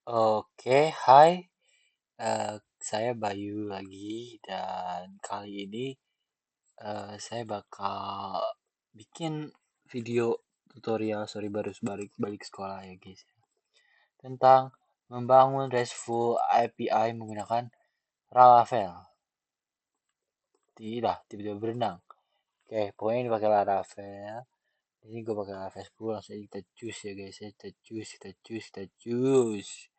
Oke, hai. Saya Bayu lagi dan kali ini saya bakal bikin video tutorial, sorry baru balik sekolah ya guys, tentang membangun RESTful API menggunakan Laravel. Tidak, tiba-tiba berenang. Oke, pokoknya ini pakai Laravel. Ini gue pakai Laravel 10, langsung aja kita cus ya guys ya. Kita cus.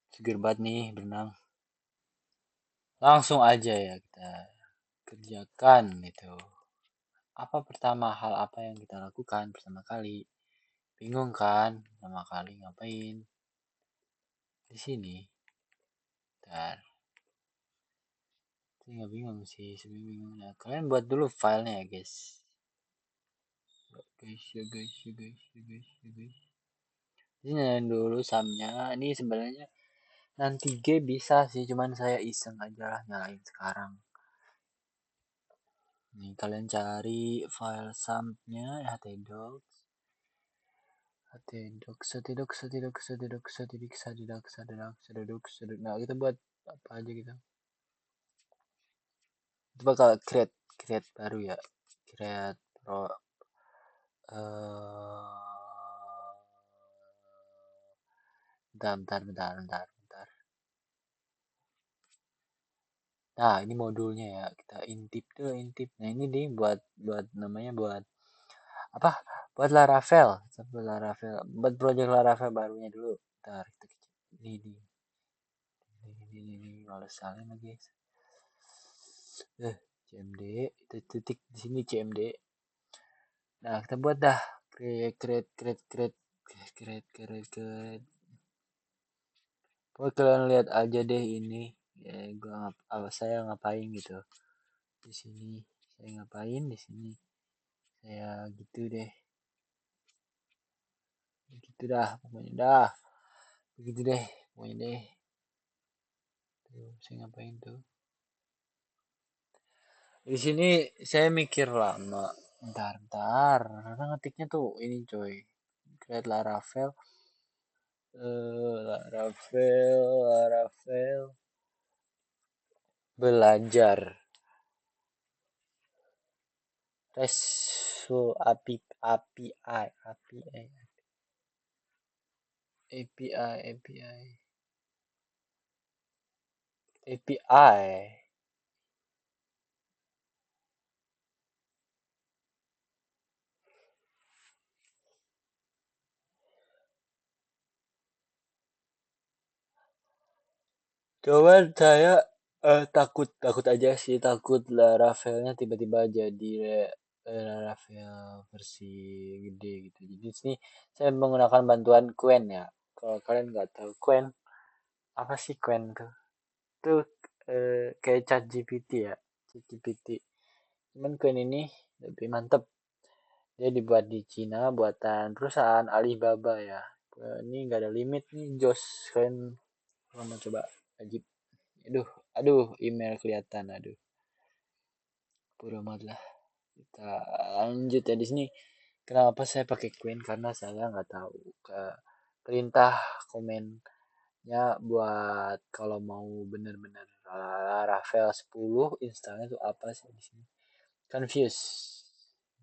Seger banget nih berenang. Langsung aja ya kita kerjakan gitu. Hal apa yang kita lakukan pertama kali? Bingung kan? Pertama kali ngapain? Di sini. Bentar. Saya nggak bingung sih, sebenarnya bingung ya. Kalian buat dulu filenya ya guys. Guys. Ini nyalain dulu samnya. Ini sebenarnya nanti bisa sih, cuman saya iseng aja lah nyalain sekarang. Nih kalian cari file sumnya htdocs. Nah, kita buat apa aja gitu. Kita bakal create baru ya. Create pro bentar. Nah, ini modulnya ya. Kita intip. Nah, ini nih buat namanya buat apa? Buat Laravel. Buat project Laravel barunya dulu. Bentar, kita ini males salin lagi. CMD, itu titik di sini CMD. Nah, kita buat dah create. Pokoknya kalian lihat aja deh ini. Ya, saya ngapain gitu. Di sini saya ngapain di sini. Saya gitu deh. Begitu dah, pokoknya dah. Begitu deh, pokoknya deh. Tuh, saya ngapain tuh? Di sini saya mikir lama. Bentar. Karena ngetiknya tuh ini coy. Create Laravel. Laravel belajar RESTful API. Cuman saya takut aja sih, takut Laravelnya tiba-tiba jadi Laravel versi gede gitu. Jadi di sini saya menggunakan bantuan Qwen ya. Kalau kalian nggak tahu Qwen, apa sih Qwen tuh? Tuh kayak ChatGPT ya, ChatGPT. Cuman Qwen ini lebih mantep. Dia dibuat di Cina, buatan perusahaan Alibaba ya. Ini nggak ada limit nih, Jos. Kalian kalau mau coba wajib. Aduh, email kelihatan, aduh. Bodo amat lah. Kita lanjut ya di sini. Kenapa saya pakai Queen? Karena saya nggak tahu ke perintah komennya buat kalau mau bener-bener Laravel 10 installnya tuh apa sih di sini? Confuse.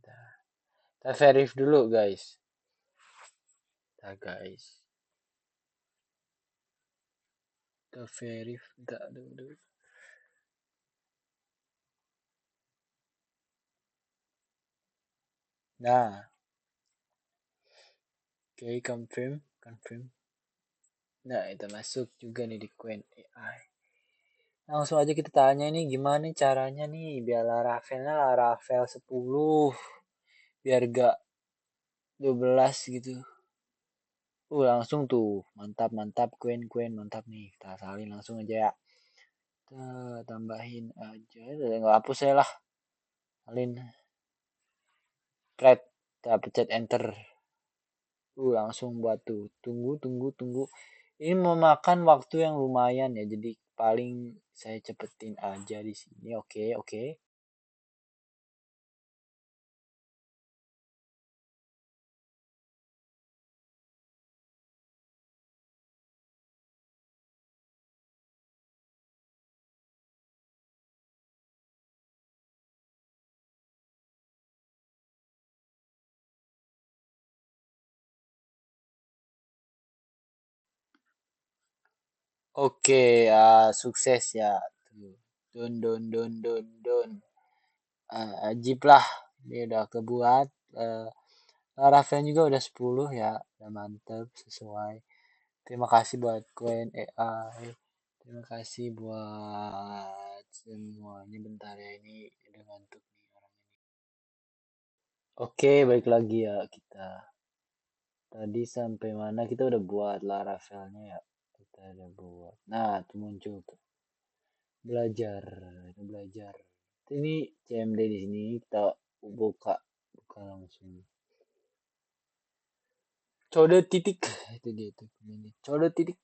Kita verif dulu guys. Kita verif. Aduh. Nah, oke, confirm. Nah, itu masuk juga nih di Queen AI. Langsung aja kita tanya nih gimana nih caranya nih biar Laravelnya Laravel 10 biar gak 12 gitu. Langsung tuh mantap Queen mantap nih. Kita salin langsung aja ya. Kita tambahin aja. Nggak hapus saya lah. Salin. Create. Kita pencet enter. Langsung buat tuh. Tunggu. Ini memakan waktu yang lumayan ya. Jadi paling saya cepetin aja di sini. Oke. Oke, sukses ya. Tuh. Don don don don don. Ajib lah. Ini udah kebuat. Eh, Rafael juga udah 10 ya. Udah mantep sesuai. Terima kasih buat Queen AI. Terima kasih buat semuanya. Bentar ya, ini udah ngantuk nih orang. Oke, balik lagi ya kita. Tadi sampai mana kita udah buat Laravelnya ya. Kita udah buat. Nah, itu muncul tuh. Belajar, kita belajar. Ini CMD di sini kita buka, buka langsung. Code titik, itu dia tuh ini. Code titik,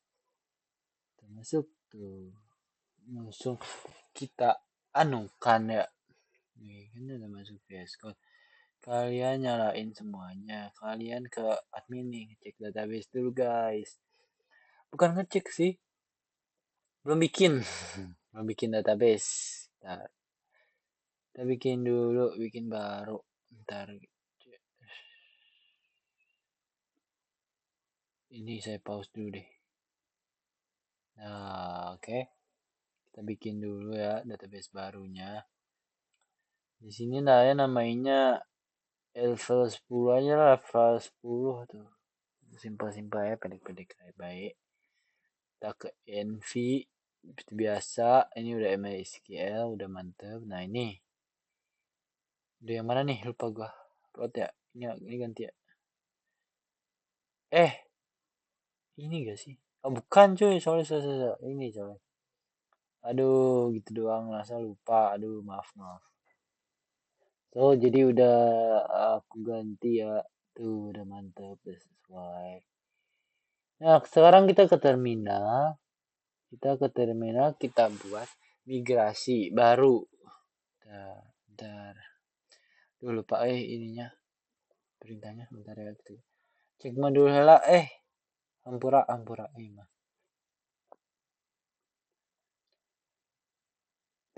kita masuk tuh. Langsung kita anukan ya. Nih, kan udah masuk VS Code. Kalian nyalain semuanya. Kalian ke admin nih, cek database dulu guys. Bukan ngecek sih, belum bikin. Belum bikin database. Ntar, kita bikin dulu, bikin baru. Ntar, ini saya pause dulu deh. Nah, oke. Kita bikin dulu ya database barunya. Di sini saya namanya level 10 aja lah, level 10 tuh. Simpel-simpel ya, pendek-pendek baik. Kita ke NV seperti biasa. Ini udah MySQL, udah mantep. Nah, ini udah yang mana nih? Lupa gua. Plot ya. Ini ganti ya. Ini gak sih? Oh, bukan cuy. Sorry. Ini coy. Aduh, gitu doang. Masa lupa. Aduh, maaf, maaf. So, jadi udah aku ganti ya. Tuh, udah mantap, udah sesuai. Nah, sekarang kita ke terminal. Kita buat migrasi baru. Bentar. Duh, lupa ininya. Perintahnya, bentar ya. Gitu. Cek modul hela. Ampura. Mah.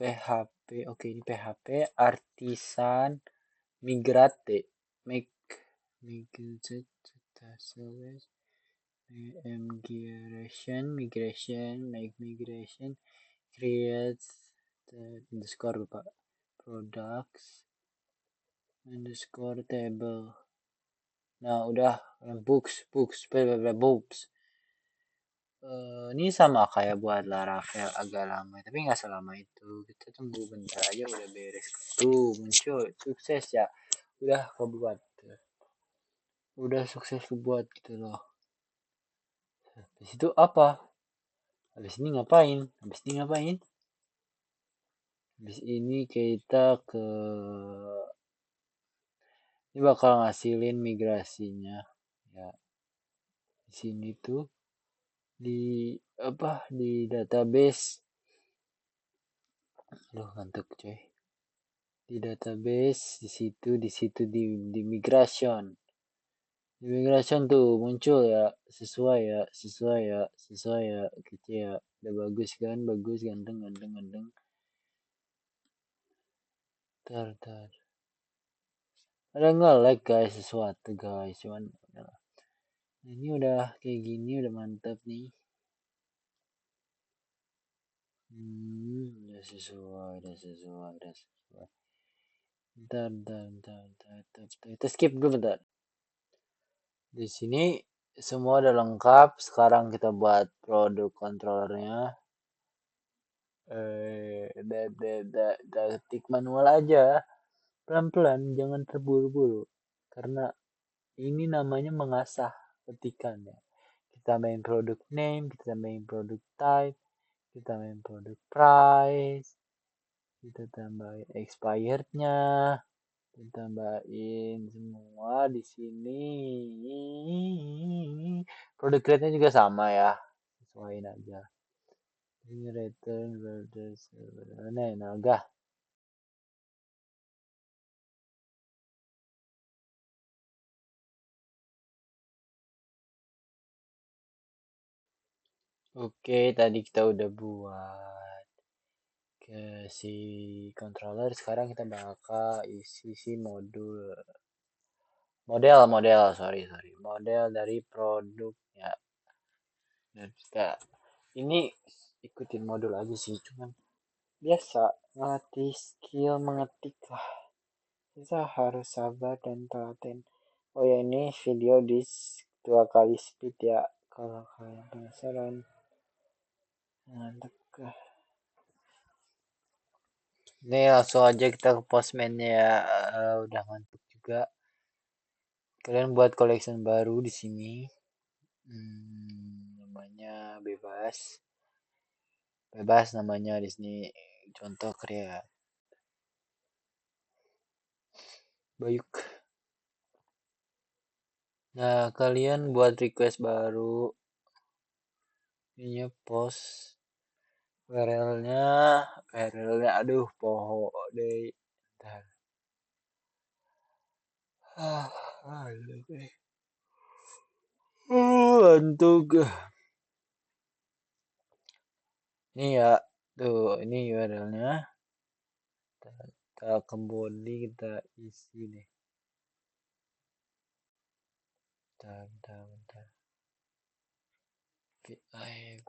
PHP. Oke, ini PHP. Artisan migrate. Migrate. Migration, create underscore lupa, products underscore table. Nah udah, books. Ini sama kayak buat Laravel, agak lama tapi nggak selama itu, kita tunggu bentar aja udah beres. Tuh muncul, sukses ya, udah kebuat, udah sukses kebuat gitu loh. Habis itu apa? Habis ini ngapain? Habis ini kita ke, ini bakal ngasilin migrasinya ya. Di sini tuh di di database. Aduh ngantuk coy. Di database di situ di migration. Di migration tuh muncul ya, sesuai ya gitu ya. Udah bagus kan, bagus, ganteng. Tar. Ada nggak like guys, sesuatu guys, cuman nah, ini udah kayak gini udah mantap nih. Udah sesuai. Bentar. Kita skip dulu bentar. Di sini semua udah lengkap. Sekarang kita buat produk controllernya. Ketik manual aja. Pelan-pelan, jangan terburu-buru. Karena ini namanya mengasah ketikan ya. Kita main produk name, kita main produk type, kita main produk price, kita tambahin expirednya, kita tambahin semua di sini. Produk rate-nya juga sama ya, sesuaiin aja. Ini return versus naga. Oke, tadi kita udah buat ke si controller. Sekarang kita bakal isi si model dari produknya. Dan kita ini ikutin modul aja sih, cuman biasa ngelatih skill mengetik lah. Kita harus sabar dan telaten. Oh ya, ini video di 2 kali speed ya, kalau kalian penasaran. Mantap kah? Ini langsung aja kita ke postman ya. Udah ngantuk juga. Kalian buat collection baru di sini. Namanya bebas. Bebas namanya di sini. Contoh kreat. Bayuk. Nah, kalian buat request baru. Ini post URL-nya aduh poho deh. Bentar. Ngantuk. Ini ya, tuh ini URL-nya. Kita kembali kita isi nih. Bentar. PI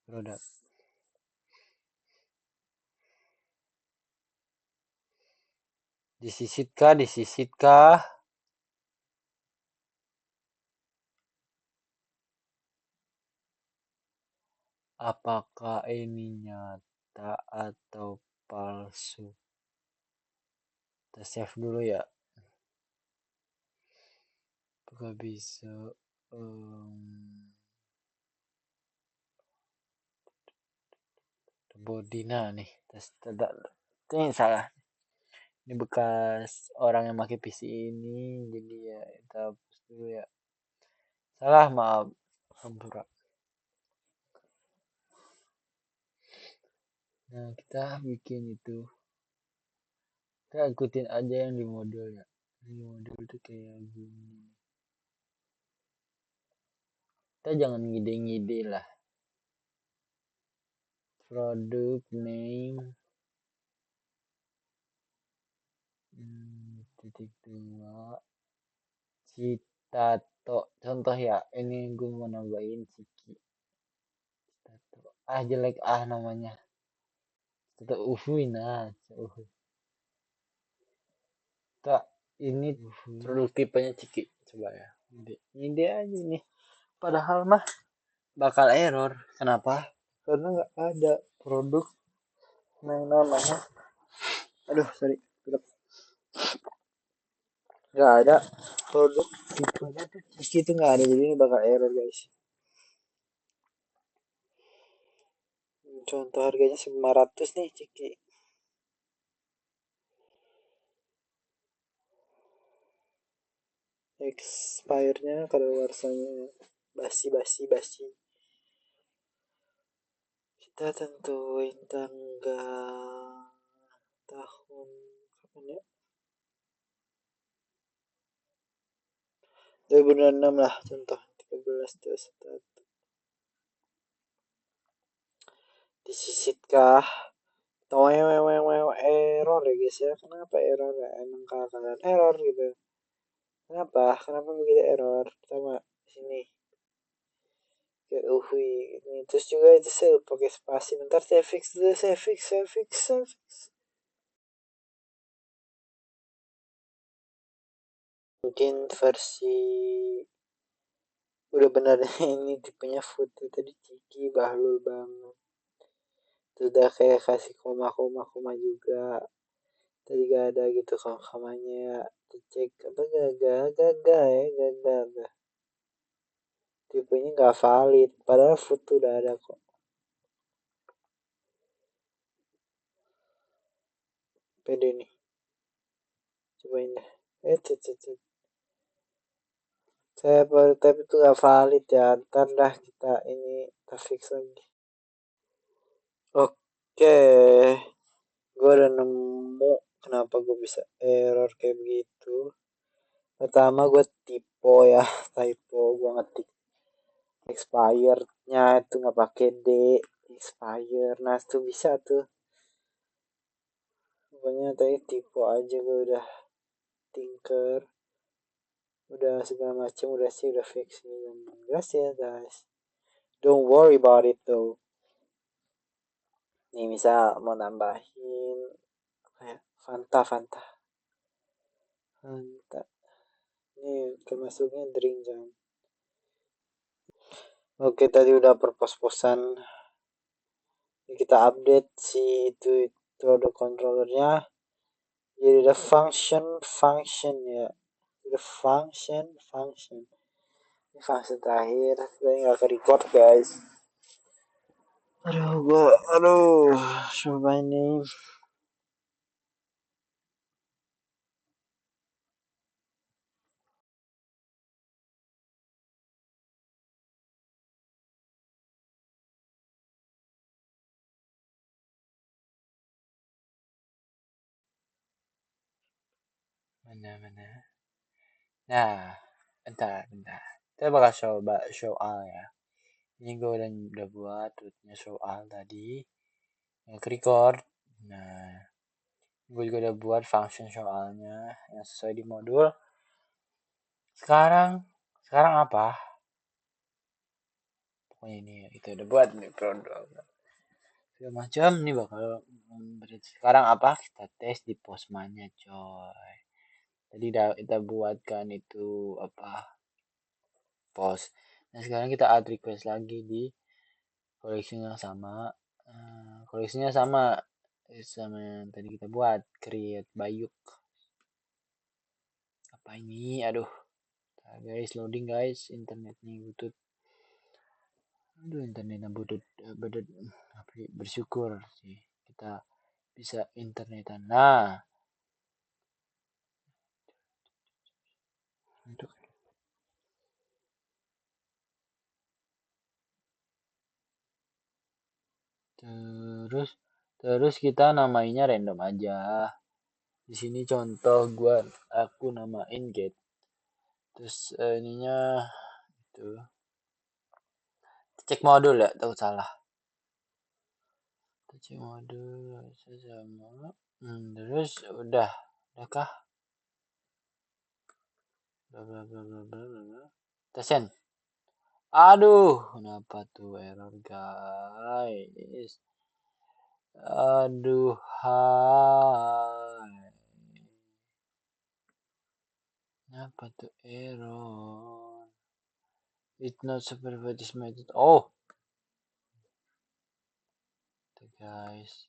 produk. Disisitkah? Apakah ini nyata atau palsu? Kita save dulu ya. Apakah bisa Bodina nih. Ini salah. Ini bekas orang yang pakai PC ini, jadi ya kita hapus dulu ya. Salah, maaf. Hampura. Nah, kita bikin itu. Kita ikutin aja yang di modul ya. Di modul itu kayak gini. Kita jangan ngide-ngide lah. Product name. -2 Citato. Contoh ya, ini gue mau nambahin Ciki. Citato. Jelek namanya. Citato Uhuy nah. Kita ini produk tipenya Ciki. Coba ya. Ini aja nih. Padahal mah bakal error. Kenapa? Karena nggak ada produk yang namanya. Aduh, sorry. Nggak ada produk tipenya tuh Ciki itu nggak ada, jadi ini bakal error guys. Contoh harganya 500 nih Ciki. Expire-nya kadaluarsanya basi. Kita tentuin tanggal tahun kapan ya? 2006 lah contoh 13 21. Disisitkah? Error ya guys ya. Kenapa error ya? Emang kalian error gitu. Kenapa begitu error? Pertama sini ke ini terus juga itu saya pakai spasi. Bentar saya fix dulu, saya fix. Mungkin versi udah benar ini tipenya foto tadi Ciki bahlul banget. Sudah kayak kasih koma juga. Tadi gak ada gitu komanya. Cek apa gagal. Tipenya gak valid. Padahal foto udah ada kok. Pede nih. Cobain deh. Saya baru tapi itu gak valid ya. Ntar dah kita fix lagi. Oke. Gue udah nemu kenapa gue bisa error kayak begitu. Pertama gue typo gue ngetik expirednya itu nggak pakai D, expire. Nah itu bisa tuh. Pokoknya tadi typo aja, gue udah tinker, udah segala macam, udah fix ini. Gas ya guys. Don't worry about it though. Nih misal mau nambahin kayak Fanta, Fanta, Fanta. Nih termasuknya drink jangan. Oke, tadi udah perpos-posan. Ini kita update si itu ada controllernya. Jadi ada function ya. Ada function. Ini function terakhir. Gue nggak ke record guys. Aduh, coba ini. Mana. Nah, bentar. Kita bakal coba soal ya. Ini gue udah buat rootnya soal tadi. Yang record. Nah, gue juga udah buat function soalnya yang sesuai di modul. Sekarang apa? Pokoknya ini kita udah buat nih produk. Segala macam nih bakal sekarang apa? Kita tes di Postman-nya coy. Tadi kita buatkan itu apa? Post. Nah sekarang kita add request lagi di koleksinya sama. Koleksinya sama yang tadi kita buat create Bayuk. Apa ini? Aduh. Guys, loading guys, internetnya butut. Aduh, internetnya butut, tapi bersyukur sih kita bisa internetan. Nah, untuk terus kita namainya random aja. Di sini contoh aku namain get. Terus ininya itu cek modul ya, tahu salah. Cek modul sama. Terus udahkah? Bla bla bla bla bla bla. Tesen. Aduh, kenapa tuh error guys? Aduh, hai. Kenapa tuh error? It's not supervised method. Oh, tuh guys.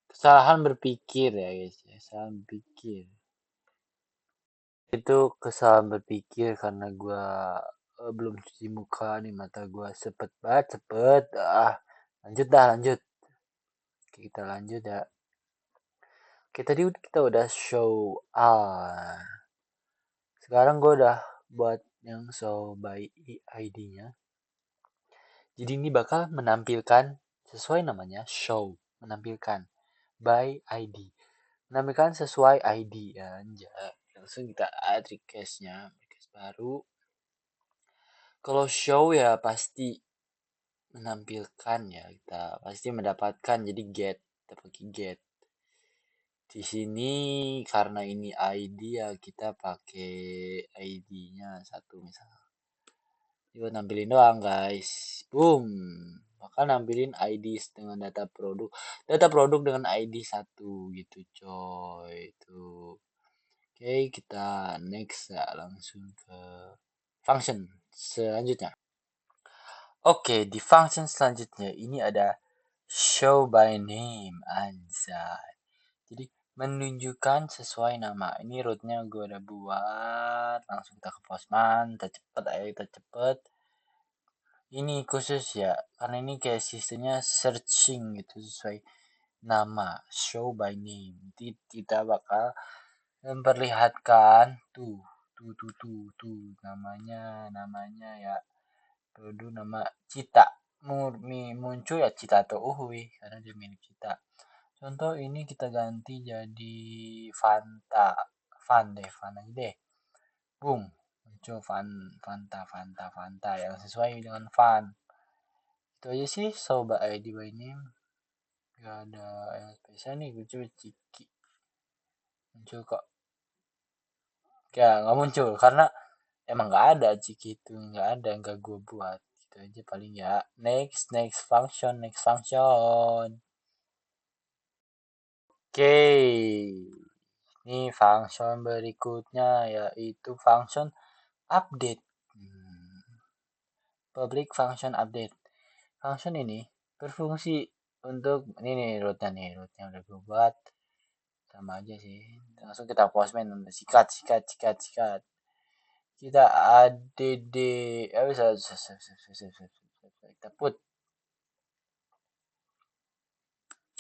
Kesalahan berpikir ya guys. Kesalahan berpikir. Itu kesalahan berpikir karena gua belum cuci muka nih, mata gua cepet. Lanjut. Oke, kita lanjut ya. Oke, tadi kita udah show sekarang gue udah buat yang show by ID-nya. Jadi ini bakal menampilkan sesuai namanya show, menampilkan by ID. Menampilkan sesuai ID ya. Langsung kita add request-nya, request baru. Kalau show ya pasti menampilkan ya, kita pasti mendapatkan, jadi get, kita pakai get. Di sini karena ini ID ya kita pakai ID-nya satu misalnya. Coba nampilin doang guys. Boom. Bakal nampilin ID dengan data produk. Data produk dengan ID satu gitu coy. Itu. Oke, kita next ya, langsung ke function selanjutnya. Oke, di function selanjutnya ini ada show by name anjay. Jadi menunjukkan sesuai nama. Ini rootnya gue udah buat. Langsung kita ke Postman. Kita cepet. Ini khusus ya, karena ini kayak sistemnya searching gitu sesuai nama. Show by name. Jadi kita bakal memperlihatkan tuh namanya ya. Dulu nama Cita. Muncul ya Cita atau Uhui karena dia milik Cita. Contoh ini kita ganti jadi Fanta. Fan aja deh. Boom. Muncul Fanta yang sesuai dengan Fan. Itu aja sih sobat ID by name. Gak ada yang spesial nih. Gue coba Ciki. Muncul kok. Ya gak muncul karena emang gak ada Ciki itu. Gak ada yang gak gue buat. gitu aja paling ya. Next function. Oke, ini function berikutnya yaitu function update. Public function update. Function ini berfungsi untuk ini nih rootnya udah gue buat, sama aja sih. Langsung kita postman, sikat. Kita add kita put.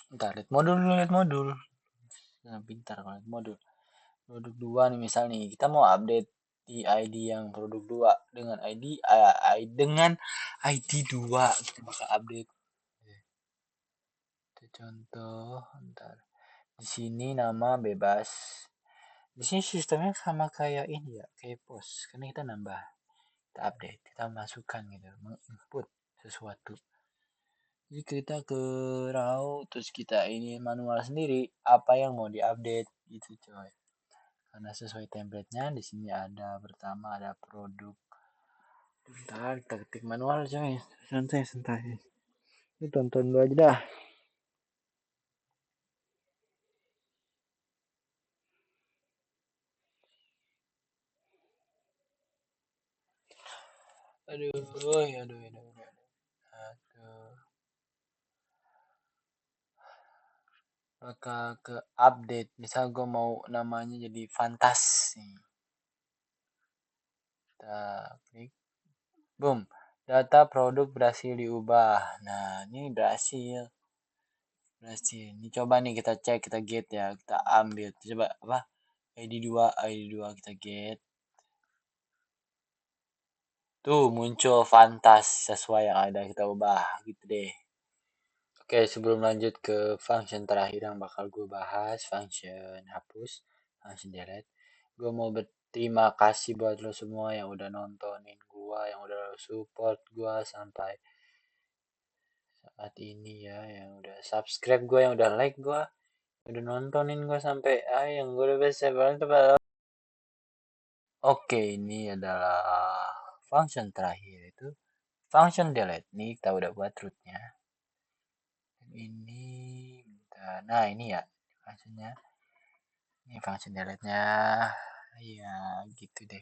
Ntar lihat modul. Nah, pintar kalau lihat modul. Produk 2 nih misal nih, kita mau update di ID yang produk 2 dengan ID 2 kita bisa update. Itu contoh, ntar. Di sini nama bebas. Di sini sistemnya sama kayak ini ya, kayak post. Karena kita nambah, kita update, kita masukkan gitu, menginput sesuatu. Jadi kita ke raw, terus kita ini manual sendiri apa yang mau diupdate gitu coy. Karena sesuai template-nya di sini ada pertama ada produk. Bentar, kita ketik manual coy. Santai. Ini tonton dulu aja dah. Aduh. Bakal ke update. Misal gue mau namanya jadi Fantas nih. Kita klik. Boom. Data produk berhasil diubah. Nah, ini berhasil. Ini coba nih kita cek, kita get ya. Kita ambil. Coba apa? ID2 kita get. Tuh muncul Fantas sesuai yang ada kita ubah gitu deh. Oke, sebelum lanjut ke function terakhir yang bakal gue bahas, function hapus, function delete. Gue mau berterima kasih buat lo semua yang udah nontonin gue, yang udah support gue sampai saat ini ya, yang udah subscribe gue, yang udah like gue, yang udah nontonin gue sampai yang gue udah bisa banget. Oke, ini adalah function terakhir itu function delete. Nih kita udah buat rootnya. Ini nah ini ya functionnya. Ini function delete-nya. Ya gitu deh.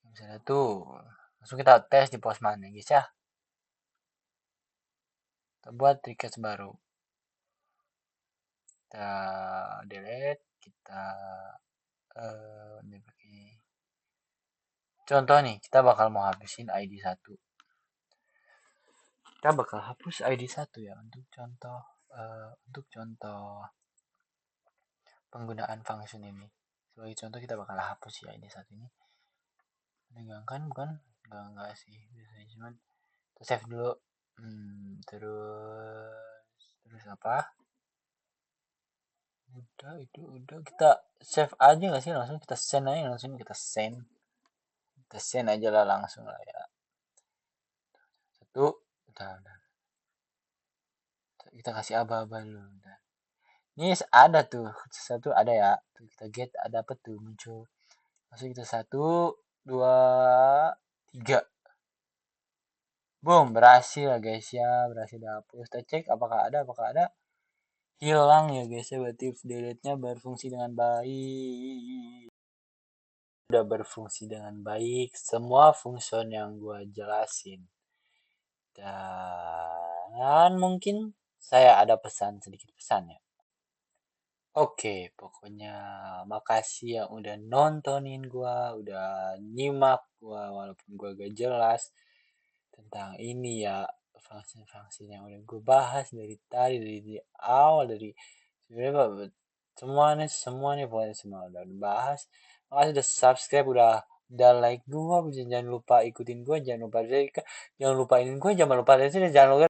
Misalnya tuh langsung kita tes di Postman ya guys ya. Kita buat request baru. Kita delete, kita contoh nih, kita bakal mau habisin ID 1. Kita bakal hapus ID 1 ya untuk contoh penggunaan function ini. Sebagai contoh kita bakal hapus ya ID 1 ini. Menegangkan bukan? Enggak sih, biasanya cuman kita save dulu. Terus apa? Udah kita save aja nggak sih, langsung kita send aja, kita send aja lah langsung lah ya. Satu udah kita kasih aba-aba dulu udah. Ini ada tuh satu ada ya, tuh kita get ada apa tuh muncul, langsung kita 1 2 3 boom, berhasil ya guys ya, berhasil dihapus. Kita cek apakah ada, hilang ya guys ya, berarti delete-nya berfungsi dengan baik. Udah berfungsi dengan baik semua fungsi yang gue jelasin. Dan mungkin saya ada sedikit pesan ya. Oke, pokoknya makasih yang udah nontonin gua, udah nyimak gua walaupun gua gak jelas tentang ini ya, fungsi-fungsi yang udah gue bahas dari tadi, dari awal, dari sebenarnya semua nih pokoknya semua udah bahas. Makasih udah subscribe, udah like gua, jangan lupa ikutin gua, jangan lupa ini gua, jangan lupa